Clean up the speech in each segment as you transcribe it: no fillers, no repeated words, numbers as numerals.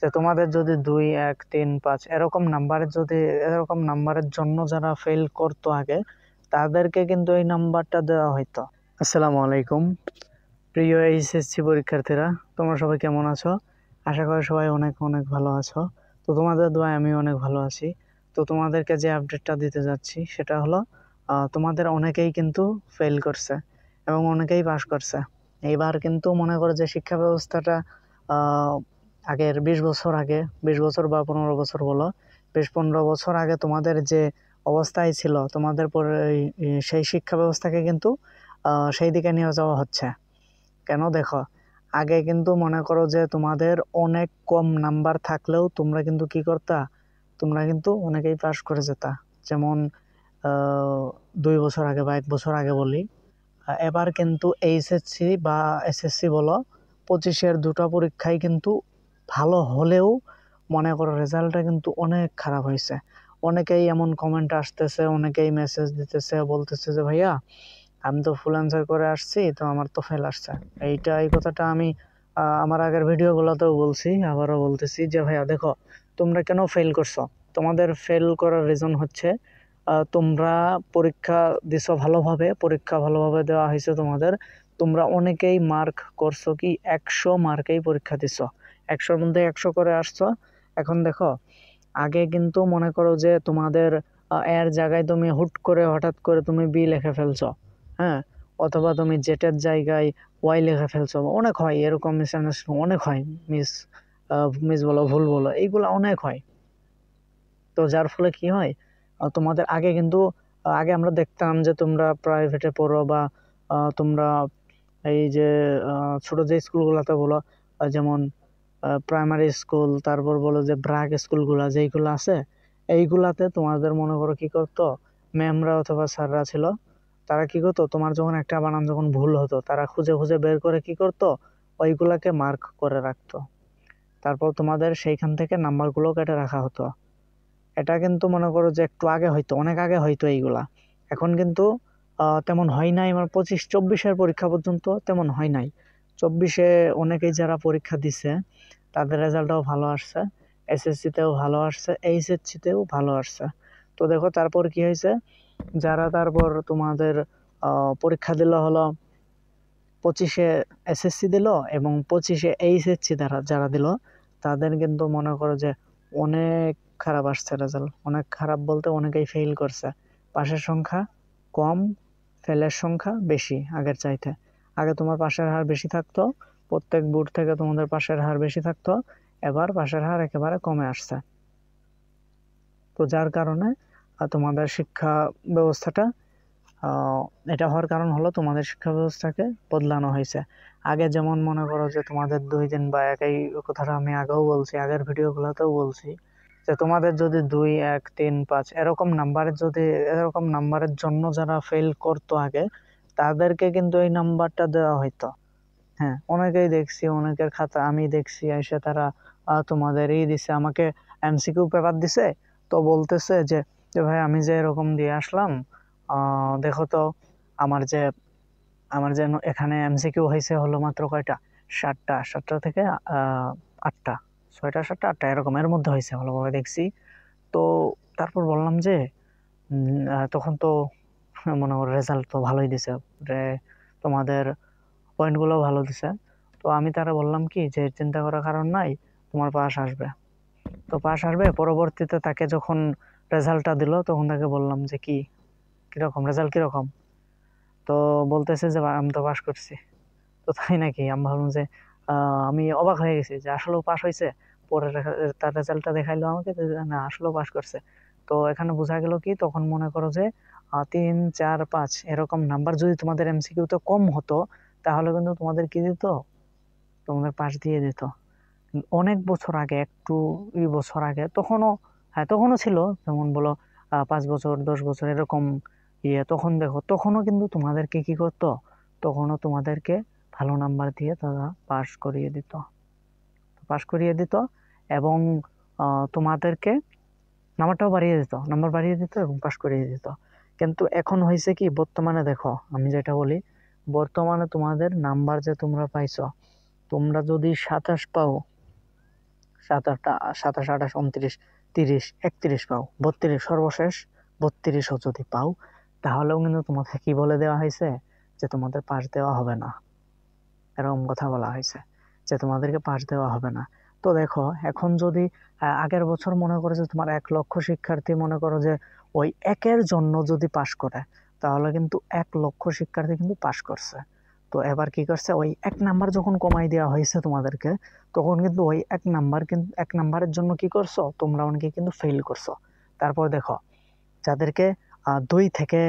যে তোমাদের যদি 2, 1, 3, 5 এরকম নাম্বারের জন্য যারা ফেল করতো আগে, তাদেরকে কিন্তু এই নাম্বারটা দেওয়া হইতো। আসসালামু আলাইকুম প্রিয় এইচএসসি পরীক্ষার্থীরা, তোমরা সবাই কেমন আছো? আশা করি সবাই অনেক অনেক ভালো আছো। তো তোমাদের দোয়ায় আমি অনেক ভালো আছি। তো তোমাদেরকে যে আপডেটটা দিতে যাচ্ছি সেটা হলো, তোমাদের অনেকেই কিন্তু ফেল করছে এবং অনেকেই পাস করছে। এইবার কিন্তু মনে করো যে শিক্ষা ব্যবস্থাটা আগের 20 বছর আগে, 20 বছর বা 15 বছর বলো, 15 বছর আগে তোমাদের যে অবস্থায় ছিল, তোমাদের পরে সেই শিক্ষা ব্যবস্থাকে কিন্তু সেই দিকে নিয়ে যাওয়া হচ্ছে। কেন দেখো, আগে কিন্তু মনে করো যে তোমাদের অনেক কম নাম্বার থাকলেও তোমরা কিন্তু কি করতা, তোমরা কিন্তু অনেকেই পাস করে যেতা। যেমন 2 বছর আগে বা 1 বছর আগে বলি, এবার কিন্তু এইচএসসি বা এসএসসি বলো, 25-এর দুটো পরীক্ষায় কিন্তু ভালো হলেও মনে করো রেজাল্টটা কিন্তু অনেক খারাপ হয়েছে। অনেকেই এমন কমেন্ট আসতেছে, অনেকেই মেসেজ দিতেছে, বলতেছে যে ভাইয়া আমি তো ফুল অ্যান্সার করে আসছি, তো আমার তো ফেল আসছে। এই কথাটা আমি আমার আগের ভিডিওগুলোতেও বলছি, আবারও বলতেছি যে ভাইয়া দেখো, তোমরা কেন ফেল করছো? তোমাদের ফেল করার রিজন হচ্ছে তোমরা পরীক্ষা দিছো ভালোভাবে, পরীক্ষা ভালোভাবে দেওয়া হয়েছে তোমাদের। তোমরা অনেকেই মার্ক করছো কি 100 মার্কেই পরীক্ষা দিছো, 100-র মধ্যে 100 করে আসছো। এখন দেখো, আগে কিন্তু মনে করো যে তোমাদের এর জায়গায় তুমি হঠাৎ করে তুমি বি লিখে ফেলছো, হ্যাঁ, অথবা তুমি জেটের জায়গায় ওয়াই লিখে ফেলছো। অনেক হয় এরকম মিসআন্ডারস্ট্যান্ডিং, অনেক হয়, মিস মিস বলো, ভুল বলো, এইগুলো অনেক হয়। তো যার ফলে কি হয়, তোমাদের আগে কিন্তু আগে আমরা দেখতাম যে তোমরা প্রাইভেটে পড়ো বা তোমরা এই যে ছোট যে স্কুলগুলোতে বলো, যেমন প্রাইমারি স্কুল, তারপর বলো যে ব্রাক স্কুলগুলা যেইগুলো আছে, এইগুলাতে তোমাদের মনে করো কি করতো, ম্যামরা অথবা স্যাররা ছিল, তারা কি করতো, তোমার যখন একটা বানান যখন ভুল হতো, তারা খুঁজে খুঁজে বের করে কি করতো, ওইগুলাকে মার্ক করে রাখতো। তারপর তোমাদের সেইখান থেকে নাম্বারগুলো কেটে রাখা হতো। এটা কিন্তু মনে করো যে একটু আগে হয়তো, অনেক আগে হয়তো এইগুলা। এখন কিন্তু তেমন হয় নাই। আমার 25-24-এর পরীক্ষা পর্যন্ত তেমন হয় নাই। 24-এ অনেকেই যারা পরীক্ষা দিছে তাদের রেজাল্টটাও ভালো আসছে, এসএসসি তেও ভালো আসছে, এইচএসসি তেও ভালো আসছে। তো দেখো তারপর কি হয়েছে, যারা তারপর তোমাদের পরীক্ষা দিল হলো 25-এ এসএসসি দিল এবং 25-এ এইচএসসি যারা দিল, তাদের কিন্তু মনে করো যে অনেক খারাপ আসছে রেজাল্ট। অনেক খারাপ বলতে অনেকেই ফেল করছে। পাশের সংখ্যা কম, ফেলের সংখ্যা বেশি আগের চাইতে। আগে তোমার পাশের হার বেশি থাকতো, প্রত্যেক বোর্ড থেকে তোমাদের পাশের হার বেশি থাকতো, এবার পাশের হার একেবারে কমে আসছে। তো যার কারণে তোমাদের শিক্ষা ব্যবস্থাটা এটা হওয়ার কারণ হলো তোমাদের শিক্ষা ব্যবস্থাকে বদলানো হয়েছে। আগে যেমন মনে করো যে তোমাদের 2 দিন বা একই কথাটা আমি আগেও বলছি, আগের ভিডিওগুলোতেও বলছি, যে তোমাদের যদি 2, 1, 3, 5 এরকম নাম্বারের জন্য যারা ফেল করতো আগে, তাদেরকে কিন্তু এই নাম্বারটা দেওয়া হইতো। হ্যাঁ, অনেকেই দেখছি, অনেকের খাতা আমি দেখছি এসে তারা তোমাদের দিছে, আমাকে এমসিকিউ পেপার দিছে। তো বলতেছে যে যে ভাই আমি যে এরকম দিয়ে আসলাম, দেখো তো আমার যে এখানে এমসিকিউ হয়েছে হলো মাত্র কয়টা, 7টা থেকে 8টা, 6টা 7টা 8টা এরকম এর মধ্যে হয়েছে ভালোভাবে দেখছি। তো তারপর বললাম যে তখন তো মনে করো রেজাল্ট তো ভালোই দিছে, তোমাদের পয়েন্টগুলো ভালো দিছে। তো আমি তারা বললাম কি যে চিন্তা করার কারণ নাই, তোমার পাস আসবে। তো পাস আসবে। পরবর্তীতে তাকে যখন রেজাল্টটা দিল, তখন তাকে বললাম যে কি, কিরকম রেজাল্ট, কিরকম? তো বলতেছে যে আমি তো পাস করছি। তো তাই নাকি? আমি ভাবলাম যে আমি অবাক হয়ে গেছি যে আসলেও পাস হয়েছে। পরে তার রেজাল্টটা দেখাইলো আমাকে যে না, আসলেও পাস করছে। তো এখানে বোঝা গেল কি, তখন মনে করো যে 3, 4, 5 এরকম নাম্বার যদি তোমাদের এমসিকিউ তো কম হতো, তাহলে কিন্তু তোমাদের কি দিত, তোমাদের পাস দিয়ে দিত। অনেক বছর আগে, একটু বছর আগে, তখনও, হ্যাঁ তখনও ছিল, যেমন বলো 5 বছর 10 বছর এরকম তখন দেখো, তখনও কিন্তু তোমাদেরকে কি করতো, তখনও তোমাদেরকে ভালো নাম্বার দিয়ে তারা পাস করিয়ে দিত এবং তোমাদেরকে নাম্বার বাড়িয়ে দিত এবং পাস করিয়ে দিত। কিন্তু এখন হয়েছে কি, বর্তমানে দেখো আমি যেটা বলি, বর্তমানে তোমাদের নাম্বার যে তোমরা পাইছো, তোমরা যদি 27 পাও, 27, 28, 29, 30, 31 পাও, 32 সর্বশেষ 32ও যদি পাও, তাহলেও কিন্তু তোমাকে কি বলে দেওয়া হয়েছে যে তোমাদের পাস দেওয়া হবে না, এরকম কথা বলা হয়েছে যে তোমাদেরকে পাস দেওয়া হবে না। তো দেখো এখন যদি আগের বছর মনে করো যে তোমার 1 লক্ষ শিক্ষার্থী মনে করো যে ওই একের জন্য যদি পাস করে, তাহলে কিন্তু 1 লক্ষ শিক্ষার্থী কিন্তু পাস করছে। তো এবার কি করছে, ওই 1 নাম্বার যখন কমাই দেওয়া হয়েছে তোমাদেরকে, তখন কিন্তু ওই 1 নাম্বারের জন্য কি করছো তোমরা অনেকে কিন্তু ফেল করছো। তারপর দেখো যাদেরকে 2 থেকে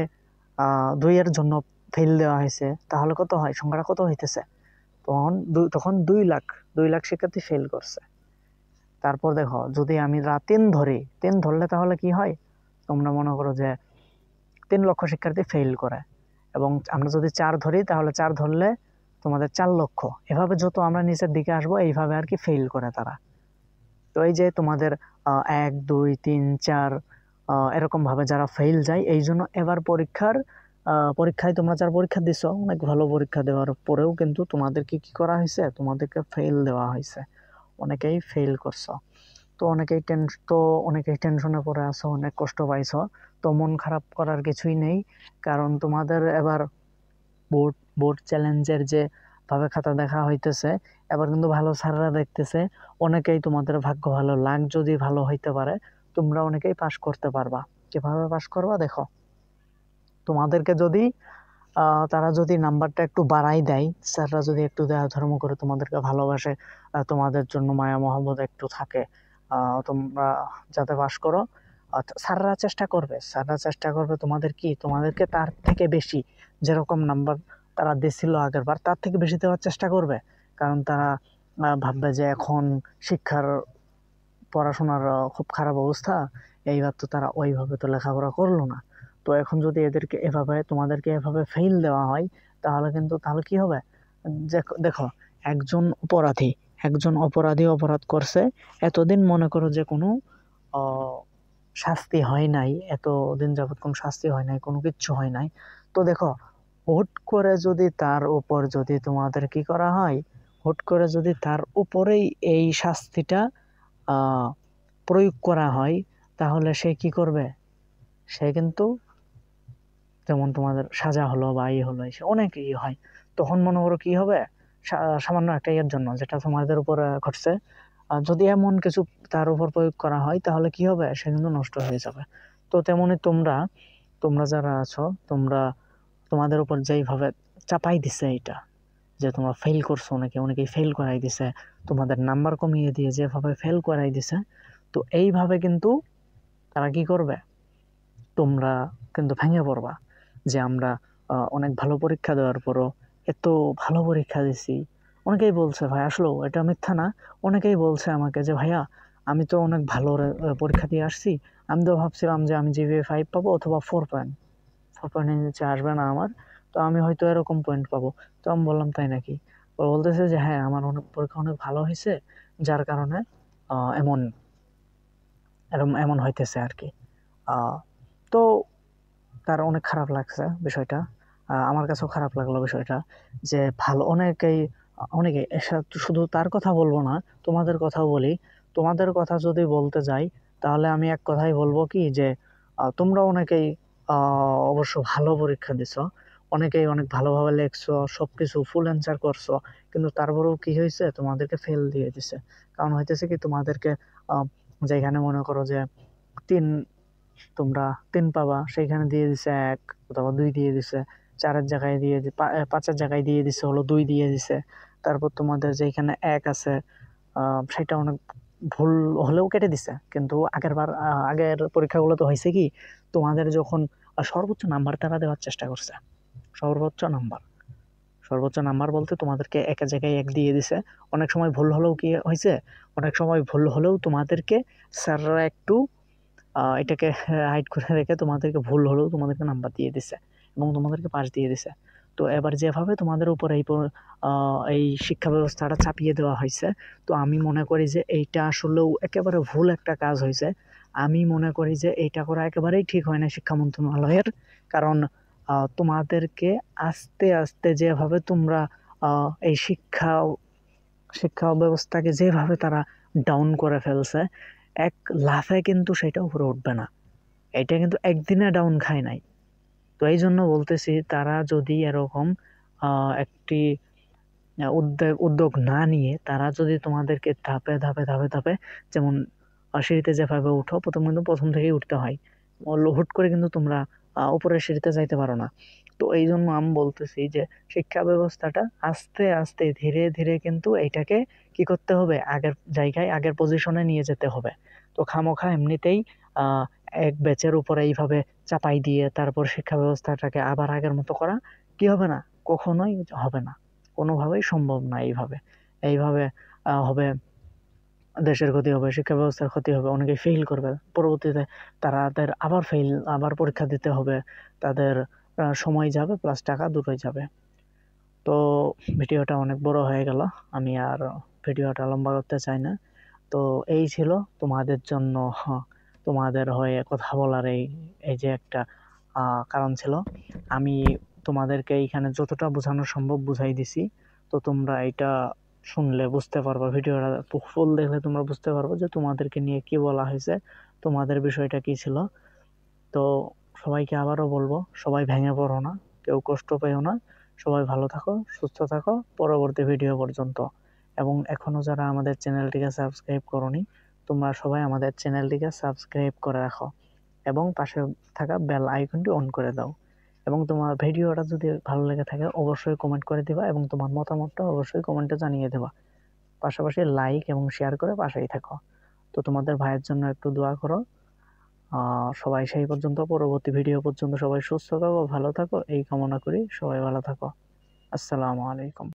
2 এর জন্য ফেল দেওয়া হয়েছে, তাহলে কত হয়, সংখ্যাটা কত হইতেছে, তখন 2 লাখ শিক্ষার্থী ফেল করছে। তারপর দেখো যদি আমি 3 ধরি, 3 ধরলে তাহলে কি হয়, তোমরা মনে করো যে 3 লক্ষ শিক্ষার্থী ফেল করে, এবং আমরা যদি 4 ধরি তাহলে 4 ধরলে তোমাদের 4 লক্ষ, এভাবে যত আমরা নিচের দিকে আসবো এইভাবে আর কি ফেল করে তারা। তো এই যে তোমাদের 1, 2, 3, 4 এরকম ভাবে যারা ফেল যায়, এই জন্য এবার পরীক্ষায় তোমরা যারা পরীক্ষা দিছো, অনেক ভালো পরীক্ষা দেওয়ার পরেও কিন্তু তোমাদেরকে কি করা হয়েছে, তোমাদেরকে ফেল দেওয়া হয়েছে, অনেকেই ফেল করছো। তো অনেকেই টেনশনে পড়ে আছো, অনেক কষ্ট পাইছো। তো মন খারাপ করার কিছুই নেই, কারণ তোমাদের এবার বোর্ড চ্যালেঞ্জের যে ভাবে খাতা দেখা হইতেছে, এবার কিন্তু ভালো স্যাররা দেখতেছে, অনেকেই তোমাদের ভাগ্য ভালো, লাক যদি ভালো হইতে পারে, তোমরা অনেকেই পাস করতে পারবা। কিভাবে পাস করবা দেখো, তোমাদেরকে যদি তারা যদি নাম্বারটা একটু বাড়াই দেয়, স্যাররা যদি একটু দয়া ধর্ম করে তোমাদেরকে ভালোবাসে, তোমাদের জন্য মায়া মহব্বত একটু থাকে, তোমরা যাতে পাস করো, স্যাররা চেষ্টা করবে তোমাদেরকে তার থেকে বেশি, যেরকম নাম্বার তারা দিছিল আগের বার তার থেকে বেশি দেওয়ার চেষ্টা করবে। কারণ তারা ভাববে যে এখন পড়াশোনার খুব খারাপ অবস্থা, এইবার তো তারা ওইভাবে তো লেখাপড়া করলো না। তো এখন যদি তোমাদেরকে এভাবে ফেল দেওয়া হয়, তাহলে কি হবে, দেখো একজন অপরাধী অপরাধ করছে, এতদিন মনে করো যে কোনো শাস্তি হয় নাই, এতদিন যাবত কোনো শাস্তি হয় নাই, কোনো কিচ্ছু হয় নাই। তো দেখো হুট করে যদি তার উপর যদি তোমাদের কি করা হয়, হুট করে যদি তার উপরেই এই শাস্তিটা প্রয়োগ করা হয়, তাহলে সে কি করবে, সে কিন্তু যেমন তোমাদের সাজা হলো বা হলো, এসে অনেক হয়, তখন মনে করো কি হবে, সামান্য একটা ইয়ের জন্য যেটা তোমাদের উপর ঘটছে, যদি এমন কিছু তার উপর প্রয়োগ করা হয়, তাহলে কি হবে, সে কিন্তু নষ্ট হয়ে যাবে। তো তেমনি তোমরা যারা আছো, তোমাদের উপর যেইভাবে চাপাই দিছে এটা, যে তোমরা ফেল করছো, অনেকেই ফেল করাই দিছে, তোমাদের নাম্বার কমিয়ে দিয়ে যেভাবে ফেল করাই দিছে, তো এইভাবে কিন্তু তারা কি করবে, তোমরা কিন্তু ভেঙে পড়বা যে আমরা অনেক ভালো পরীক্ষা দেওয়ার পরও এত ভালো পরীক্ষা দিছি। অনেকেই বলছে, ভাই আসলেও এটা মিথ্যা না, অনেকেই বলছে আমাকে যে ভাইয়া আমি তো অনেক ভালো পরীক্ষা দিয়ে আসছি, আমি তো ভাবছিলাম যে আমি জিপিএ 5 পাবো অথবা 4 পয়েন্ট নিচে আসবে না আমার, তো আমি হয়তো এরকম পয়েন্ট পাবো। তো আমি বললাম তাই নাকি? ও বলতেছে যে হ্যাঁ, আমার পরীক্ষা অনেক ভালো হয়েছে, যার কারণে এমন এমন হইতেছে আর কি। তো তার অনেক খারাপ লাগছে বিষয়টা, আমার কাছেও খারাপ লাগলো বিষয়টা, যে ভালো অনেকেই শুধু তার কথা বলবো না, তোমাদের কথাও বলি। তোমাদের কথা যদি বলতে যাই, তাহলে আমি এক কথাই বলবো কি, যে তোমরা অনেকেই অবশ্য ভালো পরীক্ষা দিছো, অনেকেই অনেক ভালোভাবে লেখছো, সবকিছু ফুল অ্যান্সার করছো, কিন্তু তারপরেও কি হয়েছে, তোমাদেরকে ফেল দিয়ে দিছে। কারণ হইতেছে কি, তোমাদেরকে যেখানে মনে করো যে 3 তোমরা 3 পাবা, সেইখানে দিয়ে দিছে 1 অথবা 2 দিয়ে দিছে, 4-এর জায়গায় 5-এর জায়গায় দিয়ে দিছে হলো 2 দিয়ে দিছে। তারপর তোমাদের যেখানে 1 আছে, সেটা অনেক ভুল হলেও কেটে দিছে। কিন্তু আগের পরীক্ষাগুলো তো হয়েছে কি, তোমাদের যখন সর্বোচ্চ নাম্বার তারা দেওয়ার চেষ্টা করছে, সর্বোচ্চ নাম্বার বলতে তোমাদেরকে একের জায়গায় 1 দিয়ে দিছে। অনেক সময় ভুল হলেও কি হয়েছে, অনেক সময় ভুল হলেও তোমাদেরকে স্যাররা একটু এটাকে হাইড করে রেখে তোমাদেরকে ভুল হলেও তোমাদেরকে নাম্বার দিয়ে দিছে এবং তোমাদেরকে পাস দিয়ে দিছে। তো এবার যেভাবে তোমাদের উপর এই শিক্ষা ব্যবস্থাটা চাপিয়ে দেওয়া হয়েছে, তো আমি মনে করি যে এইটা আসলেও একেবারে ভুল একটা কাজ হয়েছে। আমি মনে করি যে এইটা করা একেবারেই ঠিক হয় না শিক্ষা মন্ত্রণালয়ের। কারণ তোমাদেরকে আস্তে আস্তে যেভাবে তোমরা এই শিক্ষা ব্যবস্থাকে যেভাবে তারা ডাউন করে ফেলছে, এক লাফে কিন্তু সেটা উপরে উঠবে না। এটা কিন্তু একদিনে ডাউন খায় নাই। তো এই জন্য বলতেছি, তারা যদি এরকম একটি উদ্যোগ না নিয়ে তারা যদি তোমাদেরকে ধাপে ধাপে ধাপে ধাপে, যেমন সিঁড়িতে যেভাবে উঠো, প্রথম থেকেই উঠতে হয়, হুট করে কিন্তু তোমরা উপরের সিঁড়িতে যাইতে পারো না। তো এই জন্য আমি বলতেছি যে শিক্ষা ব্যবস্থাটা আস্তে আস্তে ধীরে ধীরে কিন্তু এইটাকে কি করতে হবে, আগের জায়গায় আগের পজিশনে নিয়ে যেতে হবে। তো খামোখা এমনিতেই আহ এক ব্যাচের উপরে এইভাবে চাপাই দিয়ে তারপর শিক্ষা ব্যবস্থাটাকে আবার আগের মতো করা কি হবে না, কখনোই হবে না, কোনোভাবেই সম্ভব না। এইভাবে এইভাবে হবে, দেশের ক্ষতি হবে, শিক্ষা ব্যবস্থার ক্ষতি হবে, অনেকে ফেল করবে, পরবর্তীতে তাদের আবার পরীক্ষা দিতে হবে, তাদের সময় যাবে প্লাস টাকা দুটোই যাবে। তো ভিডিওটা অনেক বড় হয়ে গেল, আমি আর ভিডিওটা লম্বা করতে চাই না। তো এই ছিল তোমাদের জন্য, তোমাদের হয়ে কথা বলার এই এই যে একটা কারণ ছিল। আমি তোমাদেরকে এইখানে যতটা বোঝানো সম্ভব বুঝাই দিছি। তো তোমরা এটা শুনলে বুঝতে পারবা, ভিডিওটা ফুল দেখলে তোমরা বুঝতে পারবে যে তোমাদেরকে নিয়ে কি বলা হয়েছে, তোমাদের বিষয়টা কি ছিল। তো সবাইকে আবারও বলবো, সবাই ভেঙে পড়ো না, কেউ কষ্ট পেও না, সবাই ভালো থাকো, সুস্থ থাকো পরবর্তী ভিডিও পর্যন্ত। এবং এখনো যারা আমাদের চ্যানেলটিকে সাবস্ক্রাইব করোনি, তোমরা সবাই আমাদের চ্যানেলটিকে সাবস্ক্রাইব করে রাখো এবং পাশে থাকা বেল আইকনটি অন করে দাও। এবং তোমার ভিডিওটা যদি ভালো লেগে থাকে অবশ্যই কমেন্ট করে দিবা এবং তোমার মতামতটা অবশ্যই কমেন্টে জানিয়ে দেবা। পাশাপাশি লাইক এবং শেয়ার করে পাশেই থাকো। তো তোমাদের ভাইয়ের জন্য একটু দোয়া করো। সবাই সেই পর্যন্ত, পরবর্তী ভিডিও পর্যন্ত সবাই সুস্থ থাকো, ভালো থাকো এই কামনা করি। সবাই ভালো থাকো। আসসালামু আলাইকুম।